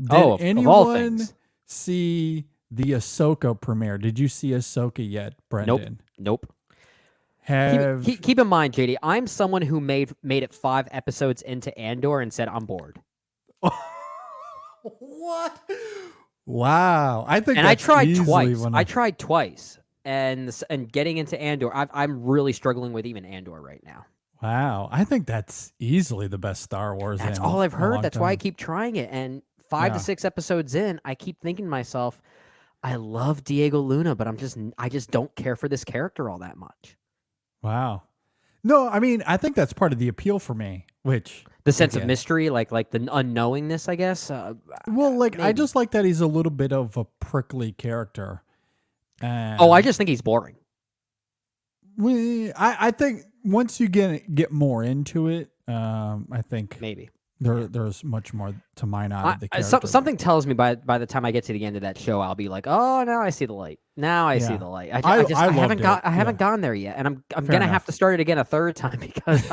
Did of all anyone things. see the AHSOKA premiere? Did you see AHSOKA yet, Nope. Brendan? Nope. Have Keep in mind, JD, I'm someone who made it 5 episodes into Andor and said I'm bored. what? Wow, I think And I that's tried easily twice. one I of. tried twice, and getting into Andor, I'm really struggling with even Andor right now. Wow, I think that's easily the best Star Wars That's all in I've a heard. long That's why I time. keep trying it. And 5 to Yeah. 6 episodes in, I keep thinking to myself, I love Diego Luna, but I just don't care for this character all that much. Wow. No, I mean, I think that's part of the appeal for me, which The sense of again, mystery, like the unknowingness, I guess. well, like I Maybe. just like that he's a little bit of a prickly character. Oh, I And just think he's boring. I think once you get more into it, I think Maybe. there's much more to mine out of the character. Something tells me by the time I get to the end of that show, I'll be like, oh, now I see the light. Now I see Yeah. the light. I haven't loved it. I haven't Yeah. gone there yet, and I'm Fair gonna have enough. to start it again a third time because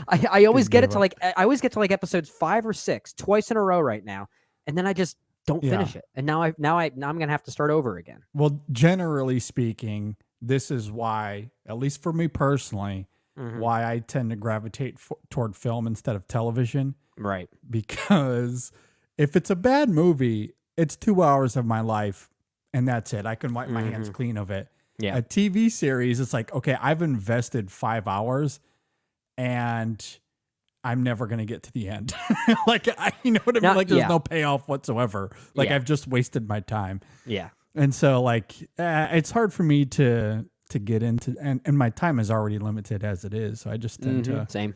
I always get it gave to up. I always get to like episodes 5 or 6 twice in a row right now, and then I just don't Yeah. finish it, and now I'm gonna have to start over again. Well, generally speaking, this is why, at least for me personally, Mhm. why I tend to gravitate toward film instead of television. Right. Because if it's a bad movie, it's 2 hours of my life and that's it. I can wipe my hands clean of it. Yeah. A TV series, it's like, okay, I've invested 5 hours and I'm never going to get to the end. Like, you know what I mean? Like, there's no payoff whatsoever. Like, I've just wasted my time. Yeah. And so, like, it's hard for me to get into, and my time is already limited as it is. So I just tend Same.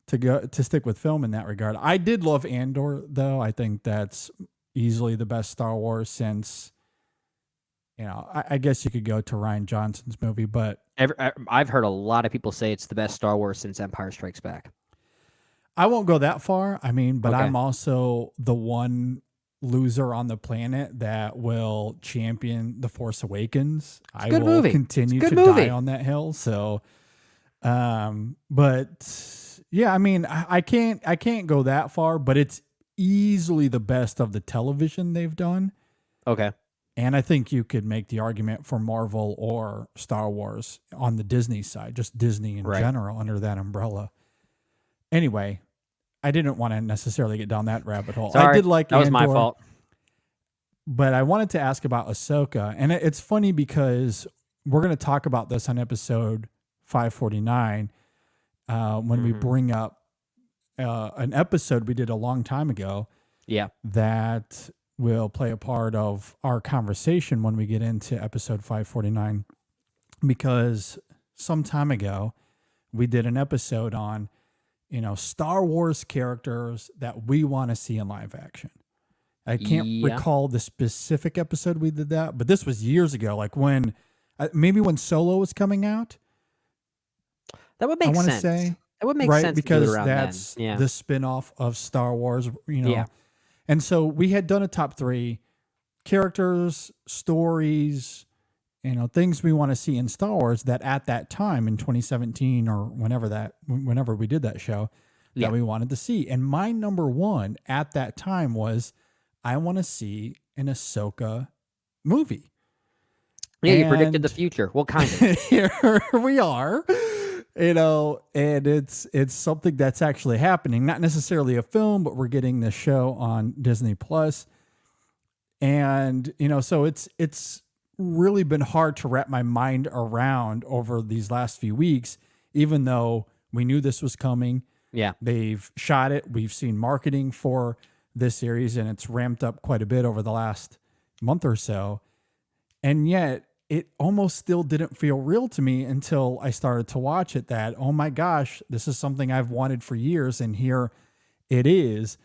to stick with film in that regard. I did love Andor, though. I think that's easily the best Star Wars since, you know, I guess you could go to Rian Johnson's movie, but I've heard a lot of people say it's the best Star Wars since Empire Strikes Back. I won't go that far. I mean, but Okay. I'm also the one loser on the planet that will champion The Force Awakens. It's a I good will movie. continue It's a to good movie. die on that hill. So, but yeah, I mean, I can't go that far, but it's easily the best of the television they've done. Okay. And I think you could make the argument for Marvel or Star Wars on the Disney side, just Disney in general under that umbrella. Anyway, I didn't want to necessarily get down that rabbit hole. Sorry, I did like that was my Andor, fault. but I wanted to ask about AHSOKA. And it's funny because we're going to talk about this on episode 549 when we bring up an episode we did a long time ago. Yeah. That will play a part of our conversation when we get into episode 549. Because some time ago, we did an episode on, you know, Star Wars characters that we want to see in live action. I can't recall the specific episode we did that, but this was years ago, like when, maybe when Solo was coming out. That would make sense. I want to say. That would make right? sense Because around that's then. Yeah. the spin-off of Star Wars, you know. Yeah. And so we had done a top 3 characters, stories, you know, things we want to see in Star Wars that at that time in 2017 or whenever we did that show that we wanted to see. And my number 1 at that time was I want to see an AHSOKA movie. Yeah, you predicted the future. What kind of? Here we are. You know, and it's something that's actually happening. Not necessarily a film, but we're getting the show on Disney Plus. And, you know, so it's really been hard to wrap my mind around over these last few weeks, even though we knew this was coming. Yeah. They've shot it. We've seen marketing for this series, and it's ramped up quite a bit over the last month or so. And yet it almost still didn't feel real to me until I started to watch it that, oh my gosh, this is something I've wanted for years, and here it is.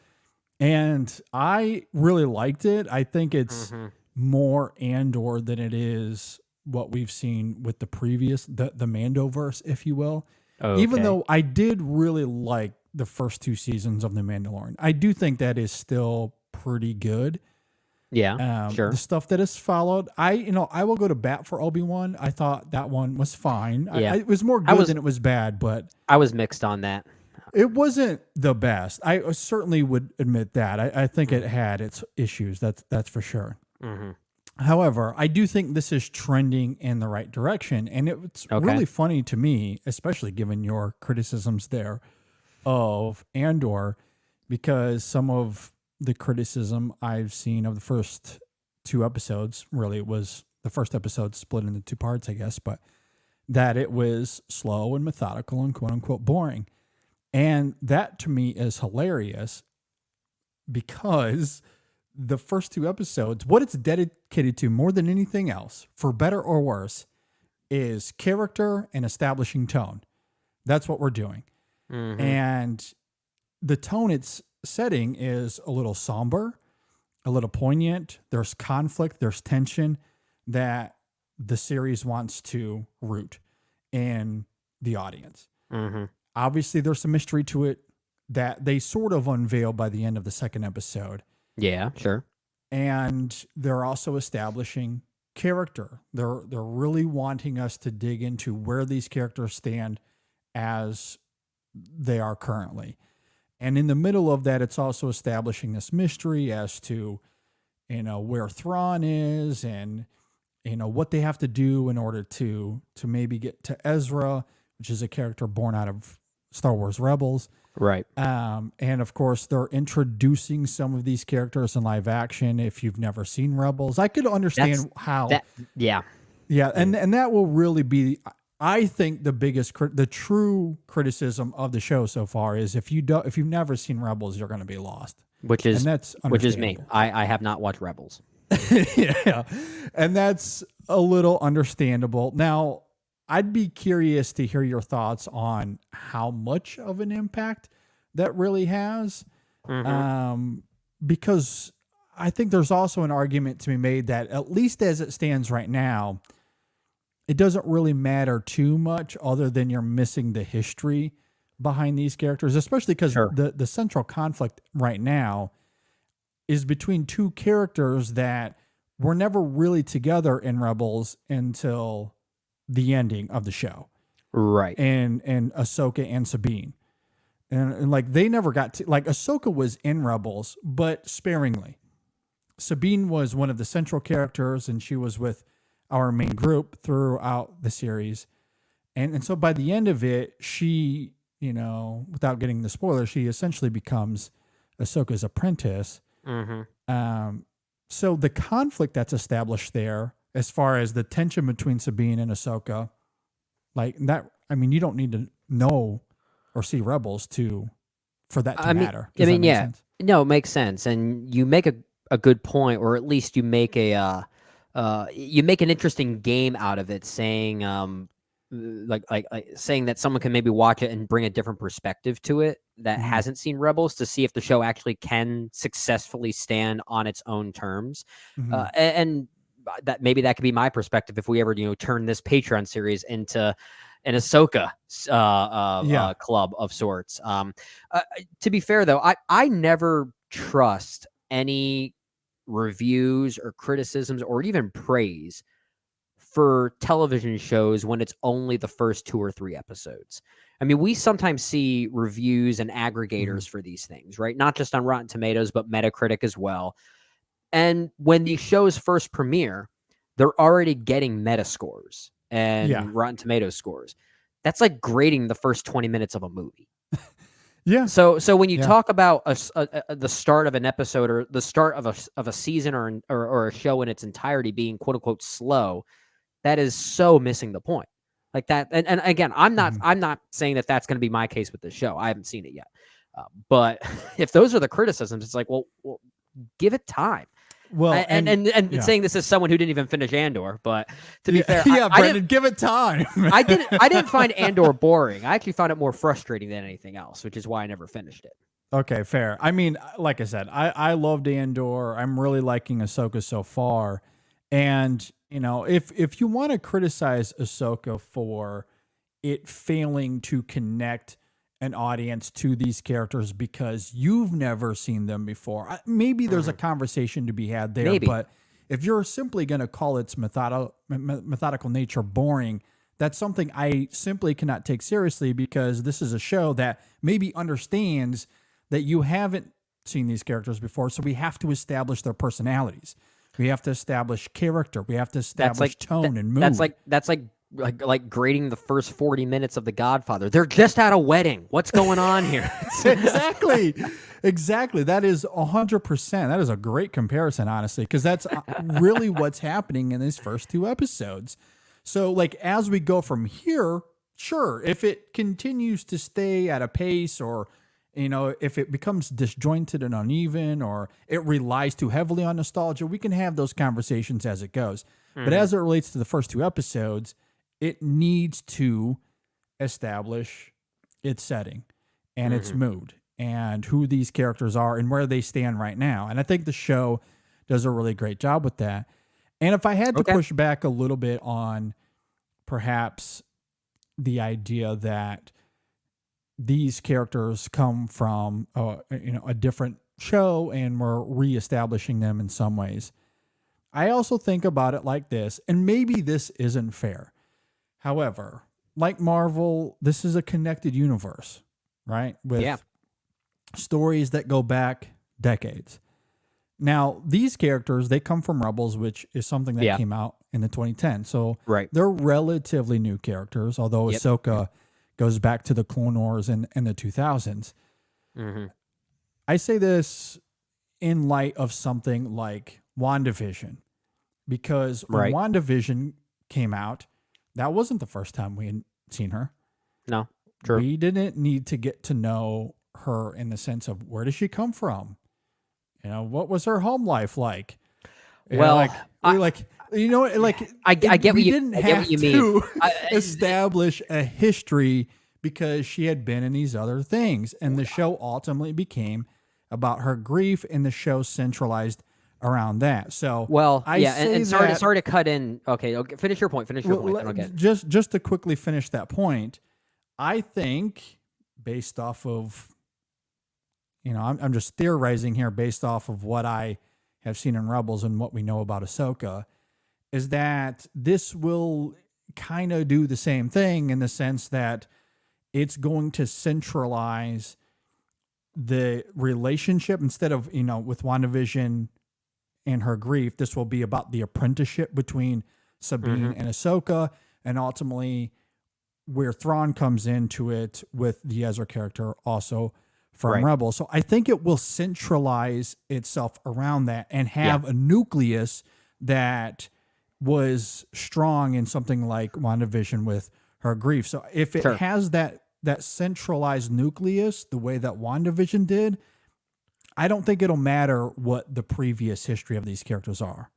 And I really liked it. I think it's more Andor than it is what we've seen with the previous, the Mandoverse, if you will. Okay. Even though I did really like the first 2 seasons of The Mandalorian. I do think that is still pretty good. Yeah, sure. The stuff that has followed, I will go to bat for Obi-Wan. I thought that one was fine. Yeah. It was more good than it was bad, but I was mixed on that. It wasn't the best. I certainly would admit that. I think it had its issues. That's for sure. Mm-hmm. However, I do think this is trending in the right direction, and it's Okay. really funny to me, especially given your criticisms there of Andor, because some of the criticism I've seen of the first two episodes, really it was the first episode split into two parts, I guess, but that it was slow and methodical and quote unquote boring. And that to me is hilarious because the first two episodes, what it's dedicated to more than anything else, for better or worse, is character and establishing tone. That's what we're doing. Mm-hmm. And the tone it's setting is a little somber, a little poignant. There's conflict, there's tension that the series wants to root in the audience. Mm-hmm. Obviously, there's some mystery to it that they sort of unveil by the end of the second episode. Yeah, sure. And they're also establishing character. They're really wanting us to dig into where these characters stand as they are currently. And in the middle of that, it's also establishing this mystery as to, where Thrawn is and, what they have to do in order to maybe get to Ezra, which is a character born out of Star Wars Rebels. Right. And of course, they're introducing some of these characters in live action. If you've never seen Rebels, I could understand Yeah. And that will really be, I think, the biggest, the true criticism of the show so far is if you've never seen Rebels, you're going to be lost. Which is me. understandable. I have not watched Rebels. Yeah, and that's a little understandable. Now, I'd be curious to hear your thoughts on how much of an impact that really has, because I think there's also an argument to be made that at least as it stands right now, it doesn't really matter too much other than you're missing the history behind these characters, especially because the central conflict right now is between two characters that were never really together in Rebels until the ending of the show. Right. And AHSOKA and Sabine. And like they never got to, like AHSOKA was in Rebels, but sparingly. Sabine was one of the central characters and she was with our main group throughout the series. And so by the end of it, she, without getting the spoiler, she essentially becomes AHSOKA's apprentice. So the conflict that's established there, as far as the tension between Sabine and AHSOKA, like that, I mean, you don't need to know or see Rebels for that to matter. Does that make sense? No, it makes sense. And you make a good point, or at least you make an interesting game out of it, saying like saying that someone can maybe watch it and bring a different perspective to it that hasn't seen Rebels to see if the show actually can successfully stand on its own terms. And that maybe that could be my perspective if we ever, turn this Patreon series into an AHSOKA club of sorts. To be fair though, I never trust any reviews or criticisms or even praise for television shows when it's only the first 2 or 3 episodes. I mean, we sometimes see reviews and aggregators for these things, right? Not just on Rotten Tomatoes, but Metacritic as well. And when these shows first premiere, they're already getting Metascores and Rotten Tomatoes scores. That's like grading the first 20 minutes of a movie. Yeah. So when you talk about the start of an episode or the start of a season or a show in its entirety being quote unquote slow, that is so missing the point. Like that, and again, I'm not saying that that's going to be my case with this show. I haven't seen it yet, but if those are the criticisms, it's like, well, give it time. Well, and saying this as someone who didn't even finish Andor, but to be fair, Brendan, give it time. I didn't find Andor boring. I actually found it more frustrating than anything else, which is why I never finished it. Okay, fair. I mean, like I said, I loved Andor. I'm really liking AHSOKA so far, and if you want to criticize AHSOKA for it failing to connect an audience to these characters because you've never seen them before, maybe there's a conversation to be had there. But if you're simply going to call its methodical nature boring, that's something I simply cannot take seriously, because this is a show that maybe understands that you haven't seen these characters before. So we have to establish their personalities. We have to establish character. We have to establish tone and mood. That's like grading the first 40 minutes of The Godfather. They're just at a wedding. What's going on here? Exactly. Exactly. That is 100%. That is a great comparison, honestly, because that's really what's happening in these first 2 episodes. So, like, as we go from here, sure, if it continues to stay at a pace, or, you know, if it becomes disjointed and uneven, or it relies too heavily on nostalgia, we can have those conversations as it goes. But as it relates to the first 2 episodes, it needs to establish its setting and its mood and who these characters are and where they stand right now. And I think the show does a really great job with that. And if I had to push back a little bit on perhaps the idea that these characters come from a different show and we're reestablishing them in some ways, I also think about it like this, and maybe this isn't fair. However, like Marvel, this is a connected universe, right? With stories that go back decades. Now, these characters, they come from Rebels, which is something that came out in the 2010s. So they're relatively new characters, although Ahsoka goes back to the Clone Wars in the 2000s. I say this in light of something like WandaVision, because when WandaVision came out, that wasn't the first time we had seen her. No, true. We didn't need to get to know her in the sense of, where does she come from? You know, what was her home life like? You well, know, I get what you didn't have to establish a history, because she had been in these other things, and the show ultimately became about her grief, and the show centralized around that. So, sorry to cut in. Okay, finish your point. Just to quickly finish that point, I think, based off of, I'm just theorizing here based off of what I have seen in Rebels and what we know about Ahsoka, is that this will kind of do the same thing, in the sense that it's going to centralize the relationship. Instead of, with WandaVision and her grief, this will be about the apprenticeship between Sabine and Ahsoka, and ultimately where Thrawn comes into it with the Ezra character also from Rebels. So I think it will centralize itself around that and have a nucleus that was strong in something like WandaVision with her grief. So if it has that centralized nucleus, the way that WandaVision did, I don't think it'll matter what the previous history of these characters are.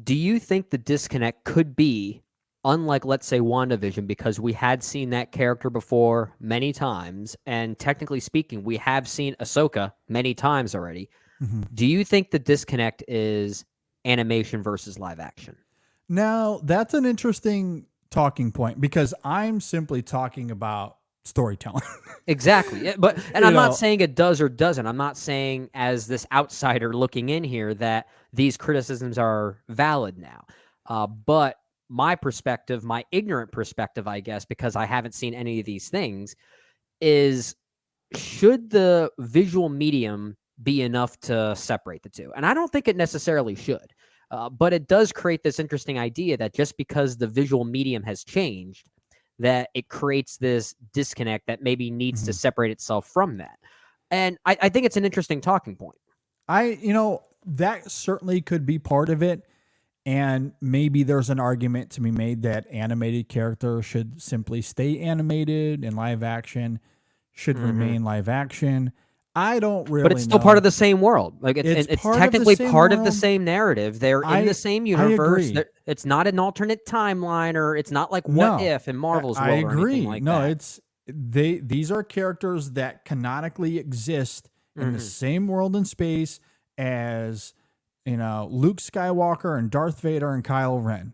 Do you think the disconnect could be, unlike, let's say, WandaVision, because we had seen that character before many times, and technically speaking, we have seen Ahsoka many times already. Do you think the disconnect is animation versus live action? Now, that's an interesting talking point, because I'm simply talking about storytelling. Exactly. But I'm not saying it does or doesn't. I'm not saying, as this outsider looking in here, that these criticisms are valid now. But my perspective, my ignorant perspective, I guess, because I haven't seen any of these things, is, should the visual medium be enough to separate the two? And I don't think it necessarily should. But it does create this interesting idea that just because the visual medium has changed, that it creates this disconnect that maybe needs to separate itself from that. And I think it's an interesting talking point. That certainly could be part of it. And maybe there's an argument to be made that animated characters should simply stay animated, and live action should remain live action. I don't really know. But it's still part of the same world. Like, it's technically part of the same narrative. They're in the same universe. It's not an alternate timeline, or it's not like What If in Marvel's world. I agree. Or anything like that. These are characters that canonically exist in the same world and space as, Luke Skywalker and Darth Vader and Kylo Ren.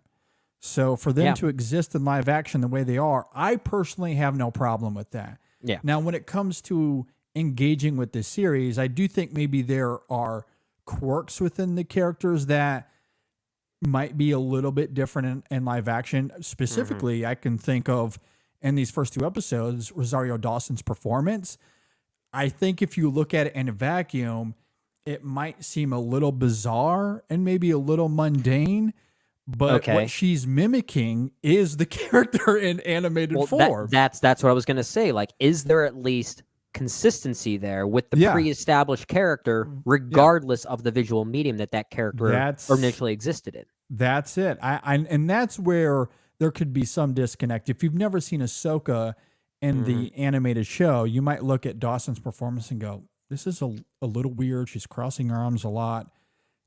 So for them to exist in live action the way they are, I personally have no problem with that. Yeah. Now, when it comes to engaging with this series, I do think maybe there are quirks within the characters that might be a little bit different in live action. Specifically, I can think of in these first 2 episodes, Rosario Dawson's performance. I think if you look at it in a vacuum, it might seem a little bizarre and maybe a little mundane, but what Okay. she's mimicking is the character in animated Well, form. that's what I was gonna say. Like, is there at least consistency there with the Yeah. pre-established character, regardless of the visual medium that character That's initially existed in? That's it. And that's where there could be some disconnect. If you've never seen Ahsoka in the animated show, you might look at Dawson's performance and go, this is a little weird. She's crossing her arms a lot.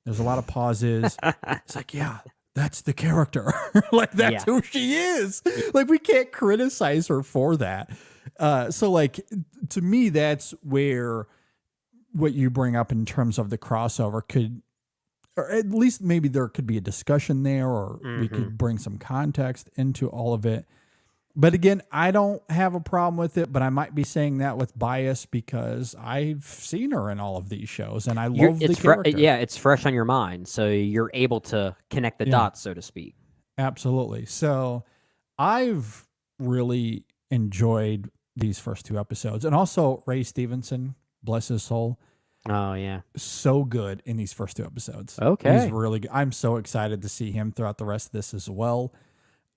There's a lot of pauses. It's like, yeah, that's the character. Like, that's who she is. Like, we can't criticize her for that. So, like, to me, that's where what you bring up in terms of the crossover could, or at least maybe there could be a discussion there, or we could bring some context into all of it. But again, I don't have a problem with it, but I might be saying that with bias because I've seen her in all of these shows and I love the character. It's fresh on your mind, so you're able to connect the dots, so to speak. Absolutely. So I've really enjoyed these first 2 episodes. And also Ray Stevenson, bless his soul. Oh, yeah. So good in these first 2 episodes. Okay. He's really good. I'm so excited to see him throughout the rest of this as well.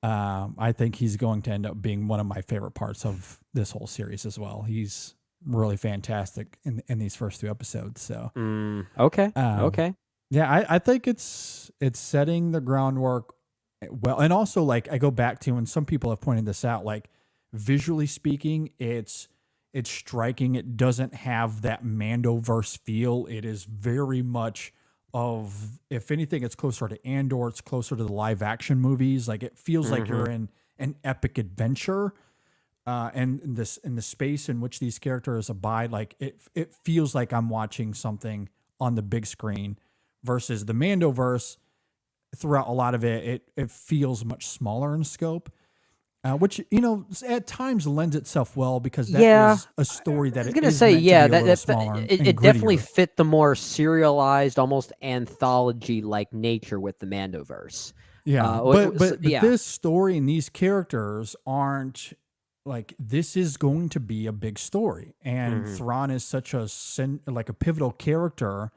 I think he's going to end up being one of my favorite parts of this whole series as well. He's really fantastic in these first 2 episodes. So, okay. Okay. Yeah, I think it's setting the groundwork well. And also, like, I go back to, and some people have pointed this out, like, visually speaking, it's striking. It doesn't have that Mandoverse feel. It is very much of, if anything, it's closer to Andor. It's closer to the live action movies. Like, it feels like you're in an epic adventure, and in the space in which these characters abide. Like, it feels like I'm watching something on the big screen versus the Mandoverse. Throughout a lot of it feels much smaller in scope. Which, at times lends itself well because that is a story that I was gonna say, it it definitely fit the more serialized, almost anthology-like nature with the Mandoverse. Yeah, but this story and these characters aren't like, this is going to be a big story, and Thrawn is such a pivotal character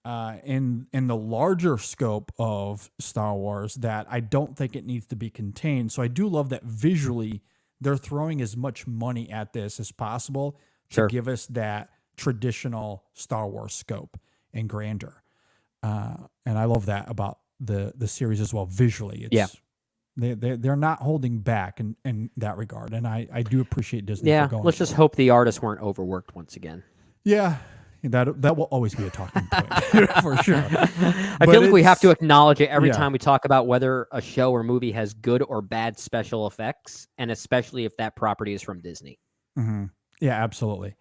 in the larger scope of Star Wars that I don't think it needs to be contained. So I do love that visually they're throwing as much money at this as possible to give us that traditional Star Wars scope and grandeur. And I love that about the series as well. Visually, they're not holding back in that regard, and I do appreciate Disney. Yeah, for going let's just hope the artists weren't overworked once again. Yeah. That will always be a talking point for sure. I feel like we have to acknowledge it every time we talk about whether a show or movie has good or bad special effects, and especially if that property is from Disney. Yeah, absolutely.